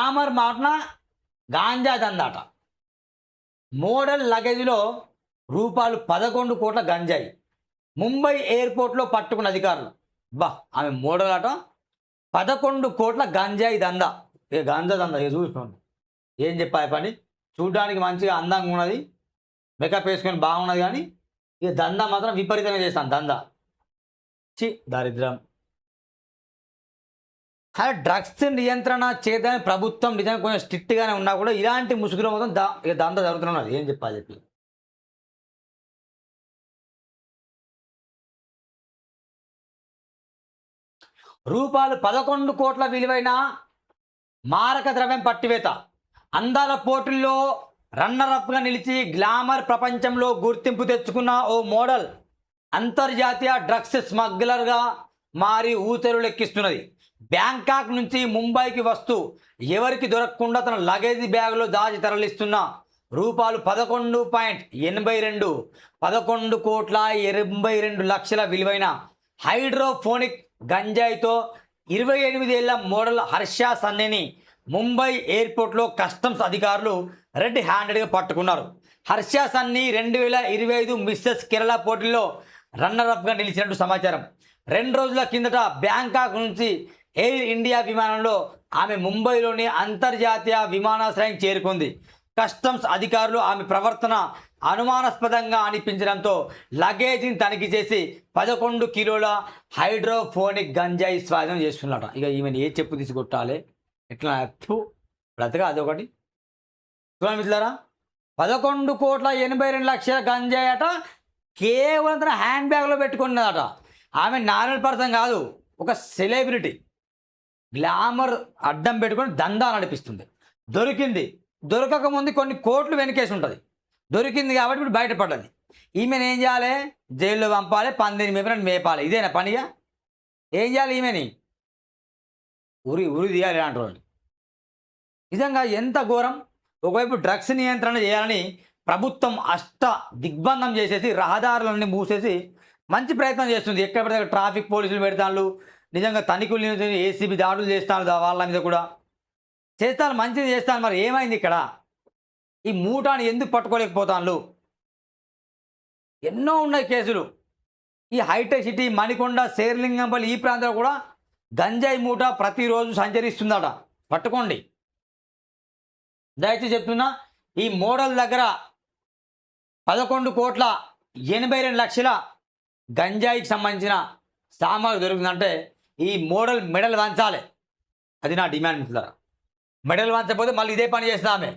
Glamour మాటన ganja దందాట. Model లగేజ్లో రూపాయలు 11 కోట్ల గంజాయి ముంబై ఎయిర్పోర్ట్లో పట్టుకున్న అధికారులు. ఆమె మోడల్ అట 11 కోట్ల గంజాయి దందా. గాంజా దందా చూసుకోండి. ఏం చెప్పాలి పని. చూడడానికి మంచిగా అందంగా ఉన్నది, మేకప్ వేసుకొని బాగున్నది, కానీ ఇక దందా మాత్రం విపరీతంగా చేస్తాను. దందా దరిద్రం. డ్రగ్స్ నియంత్రణ చేద్దామని ప్రభుత్వం నిజంగా కొంచెం స్ట్రిక్ట్గానే ఉన్నా కూడా ఇలాంటి ముసుగులో మొత్తం ఇక దందా జరుగుతున్నది. ఏం చెప్పాలి చెప్పి. రూపాయలు 11 కోట్ల విలువైన మారక ద్రవ్యం పట్టివేత. అందాల పోటీల్లో రన్నరప్గా నిలిచి గ్లామర్ ప్రపంచంలో గుర్తింపు తెచ్చుకున్న ఓ మోడల్ అంతర్జాతీయ డ్రగ్స్ స్మగ్లర్గా మారి ఊతరులెక్కిస్తున్నది. బ్యాంకాక్ నుంచి ముంబైకి వస్తూ ఎవరికి దొరకకుండా తన లగేజ్ బ్యాగులో దాచి తరలిస్తున్న రూపాయలు 11 కోట్ల 82 లక్షల విలువైన హైడ్రోఫోనిక్ గంజాయితో 28 ఏళ్ల మోడల్ హర్ష సన్నీని ముంబై ఎయిర్పోర్ట్లో కస్టమ్స్ అధికారులు రెడ్ హ్యాండెడ్గా పట్టుకున్నారు. హర్ష సన్నీ 2025 మిస్సెస్ కేరళ పోటీల్లో రన్నరప్గా నిలిచినట్టు సమాచారం. 2 రోజుల కిందట బ్యాంకాక్ నుంచి ఎయిర్ ఇండియా విమానంలో ఆమె ముంబైలోని అంతర్జాతీయ విమానాశ్రయం చేరుకుంది. కస్టమ్స్ అధికారులు ఆమె ప్రవర్తన అనుమానాస్పదంగా అనిపించడంతో లగేజీని తనిఖీ చేసి 11 కిలోల హైడ్రోఫోనిక్ గంజాయి స్వాధీనం చేసుకున్నట. ఇక ఈమెను ఏ చెప్పు తీసుకొట్టాలి, ఎట్లా బ్రతగా అదొకటి. చూడండి మిత్రులారా, 11 కోట్ల 82 లక్షల గంజాయి అట కేవలం తన హ్యాండ్ బ్యాగ్లో పెట్టుకున్నదట. ఆమె నార్మల్ పర్సన్ కాదు, ఒక సెలబ్రిటీ. గ్లామర్ అడ్డం పెట్టుకొని దందా నడిపిస్తుంది. దొరకకముందు కొన్ని కోట్లు వెనకేసి ఉంటుంది. దొరికింది కాబట్టి ఇప్పుడు బయటపడ్డది. ఈమెను ఏం చేయాలి? జైల్లో పంపాలి, పందిని మేపాలి. ఇదేనా పనిగా? ఏం చేయాలి? ఈమెని ఉరి తీయాలి ఇలాంటి వాళ్ళు. నిజంగా ఎంత ఘోరం. ఒకవైపు డ్రగ్స్ నియంత్రణ చేయాలని ప్రభుత్వం దిగ్బంధం చేసేసి రహదారులన్నీ మూసేసి మంచి ప్రయత్నం చేస్తుంది. ఎక్కడ పడితే ట్రాఫిక్ పోలీసులు పెడతాను, నిజంగా తనిఖీలు ఏసీబీ దాడులు చేస్తాను, వాళ్ళ మీద కూడా చేస్తాను, మంచిది చేస్తాను. మరి ఏమైంది ఇక్కడ? ఈ మూటాని ఎందుకు పట్టుకోలేకపోతాను? ఎన్నో ఉన్నాయి కేసులు. ఈ హైటెక్ సిటీ, మణికొండ, శేర్లింగంపల్లి ఈ ప్రాంతంలో కూడా గంజాయి మూట ప్రతిరోజు సంచరిస్తుందట. పట్టుకోండి దయచేసి చెప్తున్నా. ఈ మోడల్ దగ్గర 11 కోట్ల 82 లక్షల గంజాయికి సంబంధించిన సామాగ్రి దొరుకుతుందంటే ఈ మోడల్ మెడల్ వంచాలి. అది నా డిమాండ్ మిత్రులారా. మెడల్ వంచకపోతే మళ్ళీ ఇదే పని చేస్తామే.